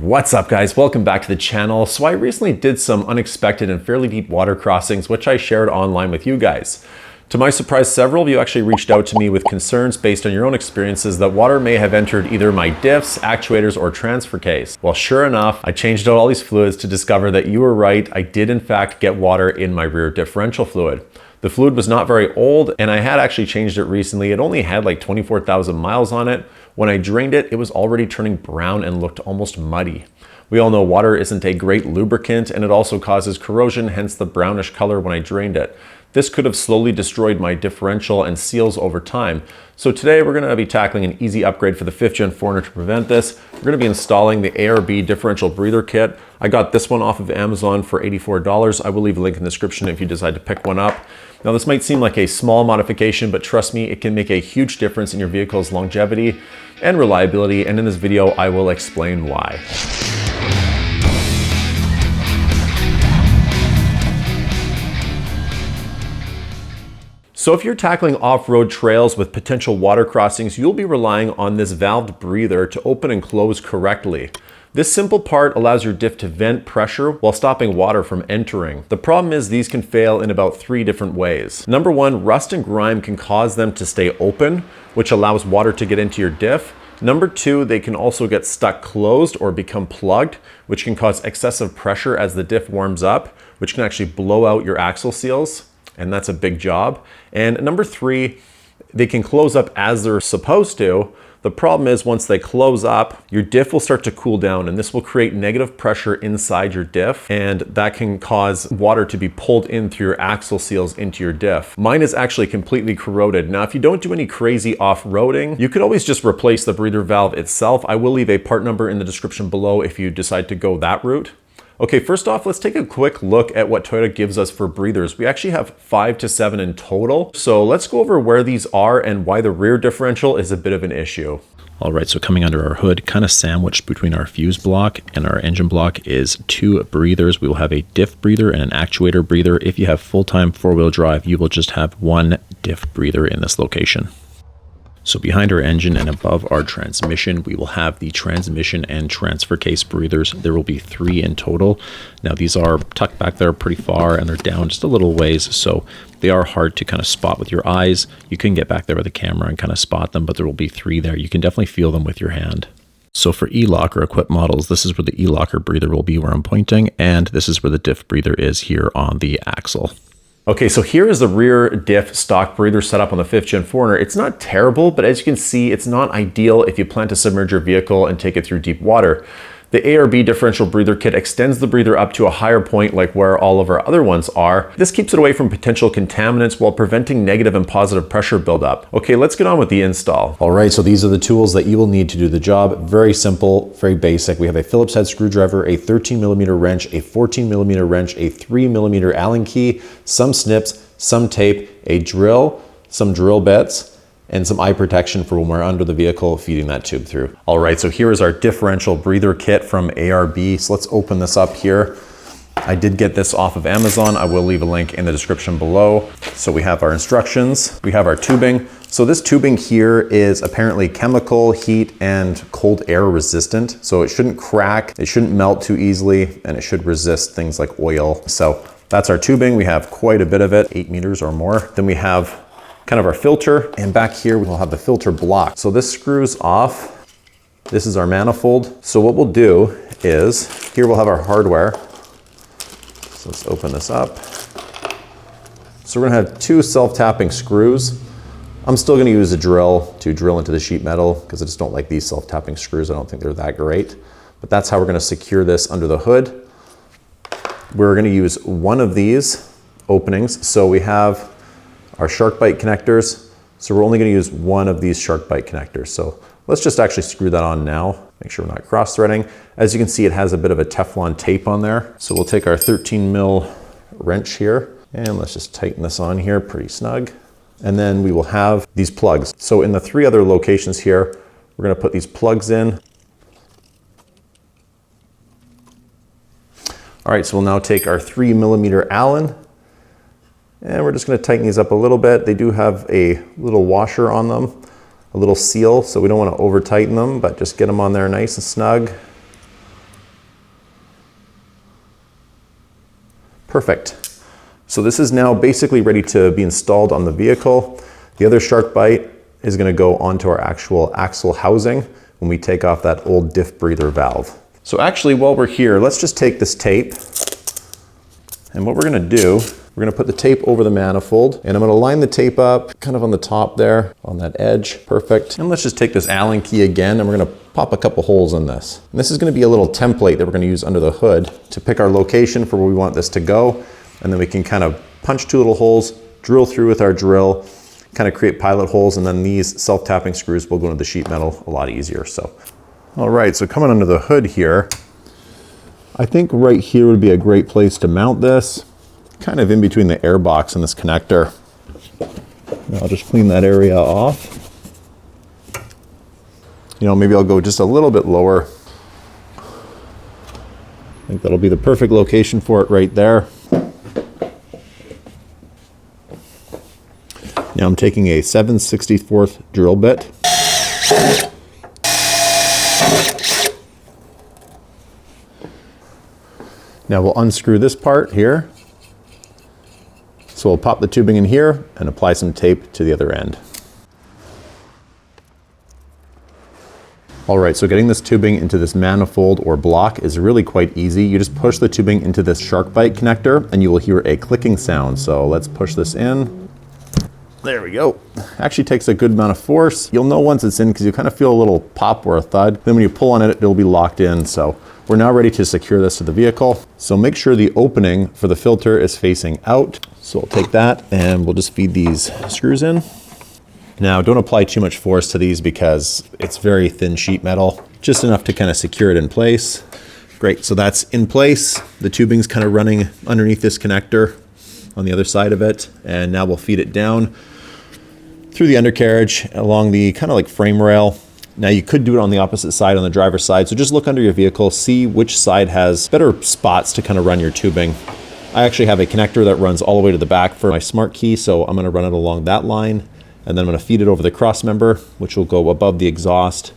What's up guys, welcome back to the channel. So I recently did some unexpected and fairly deep water crossings, which I shared online with you guys. To my surprise, several of you actually reached out to me with concerns based on your own experiences that water may have entered either my diffs, actuators, or transfer case. Well, sure enough, I changed out all these fluids to discover that you were right. I did in fact get water in my rear differential fluid. The fluid was not very old, and I had actually changed it recently. It only had like 24,000 miles on it. When I drained it, it was already turning brown and looked almost muddy. We all know water isn't a great lubricant, and it also causes corrosion, hence the brownish color when I drained it. This could have slowly destroyed my differential and seals over time. So today we're going to be tackling an easy upgrade for the 5th Gen 4Runner to prevent this. We're going to be installing the ARB differential breather kit. I got this one off of Amazon for $84. I will leave a link in the description if you decide to pick one up. Now this might seem like a small modification, but trust me, it can make a huge difference in your vehicle's longevity and reliability, and in this video I will explain why. So if you're tackling off-road trails with potential water crossings, you'll be relying on this valved breather to open and close correctly. This simple part allows your diff to vent pressure while stopping water from entering. The problem is these can fail in about 3 different ways. Number 1, rust and grime can cause them to stay open, which allows water to get into your diff. Number 2, they can also get stuck closed or become plugged, which can cause excessive pressure as the diff warms up, which can actually blow out your axle seals. And that's a big job. And number 3, they can close up as they're supposed to. The problem is once they close up, your diff will start to cool down, and this will create negative pressure inside your diff, and that can cause water to be pulled in through your axle seals into your diff. Mine is actually completely corroded. Now, if you don't do any crazy off-roading, you could always just replace the breather valve itself. I will leave a part number in the description below if you decide to go that route. Okay, first off, let's take a quick look at what Toyota gives us for breathers. We actually have 5 to 7 in total. So let's go over where these are and why the rear differential is a bit of an issue. All right, so coming under our hood, kind of sandwiched between our fuse block and our engine block is 2 breathers. We will have a diff breather and an actuator breather. If you have full-time 4-wheel drive, you will just have 1 diff breather in this location. So behind our engine and above our transmission, we will have the transmission and transfer case breathers. There will be 3 in total. Now these are tucked back there pretty far and they're down just a little ways, so they are hard to kind of spot with your eyes. You can get back there with a camera and kind of spot them, but there will be 3 there. You can definitely feel them with your hand. So for e-locker equipped models, this is where the e-locker breather will be where I'm pointing, and this is where the diff breather is here on the axle. Okay, so here is the rear diff stock breather setup on the 5th Gen 4Runner. It's not terrible, but as you can see, it's not ideal if you plan to submerge your vehicle and take it through deep water. The ARB differential breather kit extends the breather up to a higher point like where all of our other ones are. This keeps it away from potential contaminants while preventing negative and positive pressure buildup. Okay, let's get on with the install. All right, so these are the tools that you will need to do the job. Very simple, very basic. We have a Phillips head screwdriver, a 13mm wrench, a 14mm wrench, a 3mm Allen key, some snips, some tape, a drill, some drill bits, and some eye protection for when we're under the vehicle feeding that tube through. All right, so here is our differential breather kit from ARB. So let's open this up here. I did get this off of Amazon. I will leave a link in the description below. So we have our instructions, we have our tubing. So this tubing here is apparently chemical, heat, and cold air resistant. So it shouldn't crack, it shouldn't melt too easily, and it should resist things like oil. So that's our tubing. We have quite a bit of it, 8 meters or more. Then we have kind of our filter, and back here we'll have the filter block. So this screws off. This is our manifold. So what we'll do is, here we'll have our hardware. So let's open this up. So we're gonna have 2 self-tapping screws. I'm still gonna use a drill to drill into the sheet metal because I just don't like these self-tapping screws. I don't think they're that great. But that's how we're gonna secure this under the hood. We're gonna use one of these openings. So we have our shark bite connectors. So we're only gonna use one of these shark bite connectors. So let's just actually screw that on now. Make sure we're not cross threading. As you can see, it has a bit of a Teflon tape on there. So we'll take our 13mm wrench here and let's just tighten this on here pretty snug. And then we will have these plugs. So in the 3 other locations here, we're gonna put these plugs in. All right, so we'll now take our 3mm Allen, and we're just going to tighten these up a little bit. They do have a little washer on them, a little seal, so we don't want to over tighten them, but just get them on there nice and snug. Perfect. So this is now basically ready to be installed on the vehicle. The other shark bite is going to go onto our actual axle housing when we take off that old diff breather valve. So actually, while we're here, let's just take this tape, and what we're going to do, we're going to put the tape over the manifold, and I'm going to line the tape up kind of on the top there, on that edge. Perfect. And let's just take this Allen key again, and we're going to pop a couple holes in this. And this is going to be a little template that we're going to use under the hood to pick our location for where we want this to go, and then we can kind of punch 2 little holes, drill through with our drill, kind of create pilot holes, and then these self-tapping screws will go into the sheet metal a lot easier. So, all right, so coming under the hood here, I think right here would be a great place to mount this, kind of in between the air box and this connector. And I'll just clean that area off. You know, maybe I'll go just a little bit lower. I think that'll be the perfect location for it right there. Now I'm taking a 7/64 drill bit. Now we'll unscrew this part here. So we'll pop the tubing in here and apply some tape to the other end. All right, so getting this tubing into this manifold or block is really quite easy. You just push the tubing into this shark bite connector and you will hear a clicking sound. So let's push this in. There we go. Actually takes a good amount of force. You'll know once it's in because you kind of feel a little pop or a thud. Then when you pull on it, it'll be locked in. So we're now ready to secure this to the vehicle. So make sure the opening for the filter is facing out. So we'll take that and we'll just feed these screws in. Now don't apply too much force to these because it's very thin sheet metal, just enough to kind of secure it in place. Great, so that's in place. The tubing's kind of running underneath this connector on the other side of it. And now we'll feed it down through the undercarriage along the kind of like frame rail. Now you could do it on the opposite side, on the driver's side. So just look under your vehicle, see which side has better spots to kind of run your tubing. I actually have a connector that runs all the way to the back for my smart key. So I'm gonna run it along that line. And then I'm gonna feed it over the cross member, which will go above the exhaust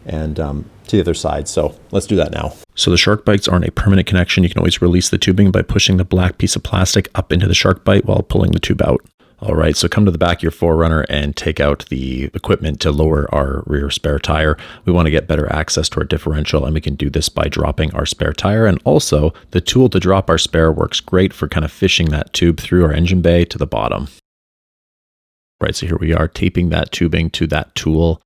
and to the other side. So let's do that now. So the shark bites aren't a permanent connection. You can always release the tubing by pushing the black piece of plastic up into the shark bite while pulling the tube out. All right, so come to the back of your 4Runner and take out the equipment to lower our rear spare tire. We want to get better access to our differential, and we can do this by dropping our spare tire. And also, the tool to drop our spare works great for kind of fishing that tube through our engine bay to the bottom. Right, so here we are taping that tubing to that tool,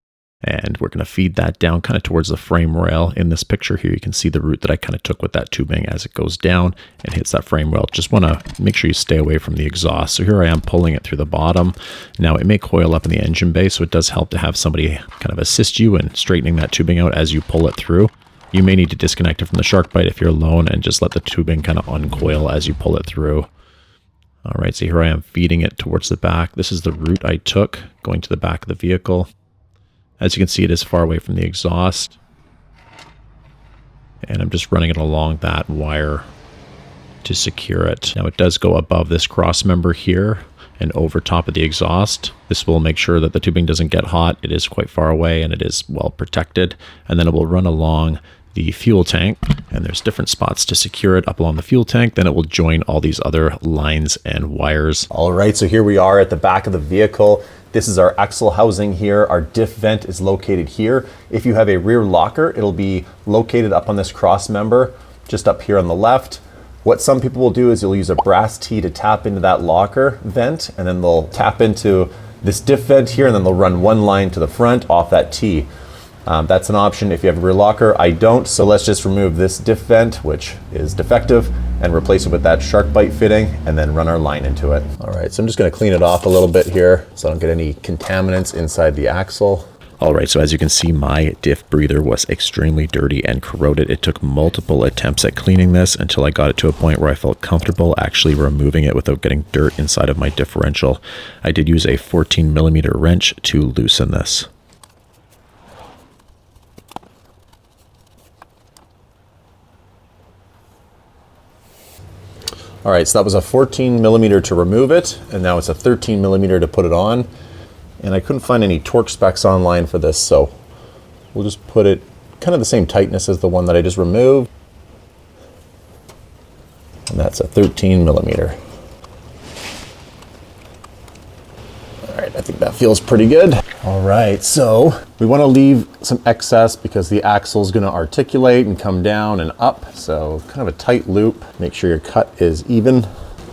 and we're going to feed that down kind of towards the frame rail. In this picture here, you can see the route that I kind of took with that tubing as it goes down and hits that frame rail. Just want to make sure you stay away from the exhaust. So here I am pulling it through the bottom. Now it may coil up in the engine bay, so it does help to have somebody kind of assist you in straightening that tubing out as you pull it through. You may need to disconnect it from the shark bite if you're alone and just let the tubing kind of uncoil as you pull it through. All right, so here I am feeding it towards the back. This is the route I took going to the back of the vehicle. As you can see, it is far away from the exhaust. And I'm just running it along that wire to secure it. Now it does go above this cross member here and over top of the exhaust. This will make sure that the tubing doesn't get hot. It is quite far away and it is well protected. And then it will run along the fuel tank, and there's different spots to secure it up along the fuel tank. Then it will join all these other lines and wires. All right, so here we are at the back of the vehicle. This is our axle housing here. Our diff vent is located here. If you have a rear locker, it'll be located up on this cross member, just up here on the left. What some people will do is you'll use a brass T to tap into that locker vent, and then they'll tap into this diff vent here, and then they'll run one line to the front off that T. That's an option if you have a rear locker. I don't, so let's just remove this diff vent, which is defective, and replace it with that shark bite fitting, and then run our line into it. All right, so I'm just gonna clean it off a little bit here so I don't get any contaminants inside the axle. All right, so as you can see, my diff breather was extremely dirty and corroded. It took multiple attempts at cleaning this until I got it to a point where I felt comfortable actually removing it without getting dirt inside of my differential. I did use a 14mm wrench to loosen this. All right, so that was a 14mm to remove it, and now it's a 13mm to put it on. And I couldn't find any torque specs online for this, so we'll just put it kind of the same tightness as the one that I just removed. And that's a 13 millimeter. All right, I think that feels pretty good. All right, so we want to leave some excess because the axle is going to articulate and come down and up. So kind of a tight loop. Make sure your cut is even,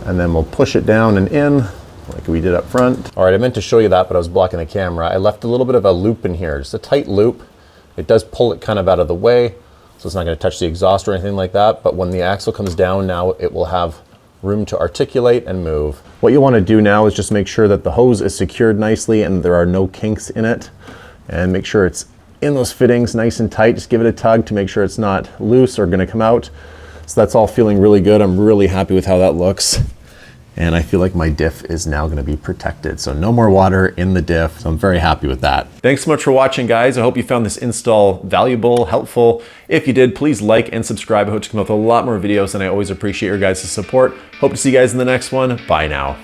and then we'll push it down and in like we did up front. All right, I meant to show you that, but I was blocking the camera. I left a little bit of a loop in here, just a tight loop. It does pull it kind of out of the way, so it's not going to touch the exhaust or anything like that. But when the axle comes down now, it will have room to articulate and move. What you want to do now is just make sure that the hose is secured nicely and there are no kinks in it, and make sure it's in those fittings nice and tight. Just give it a tug to make sure it's not loose or going to come out. So that's all feeling really good. I'm really happy with how that looks. And I feel like my diff is now going to be protected. So no more water in the diff. So I'm very happy with that. Thanks so much for watching, guys. I hope you found this install valuable, helpful. If you did, please like and subscribe. I hope to come up with a lot more videos, and I always appreciate your guys' support. Hope to see you guys in the next one. Bye now.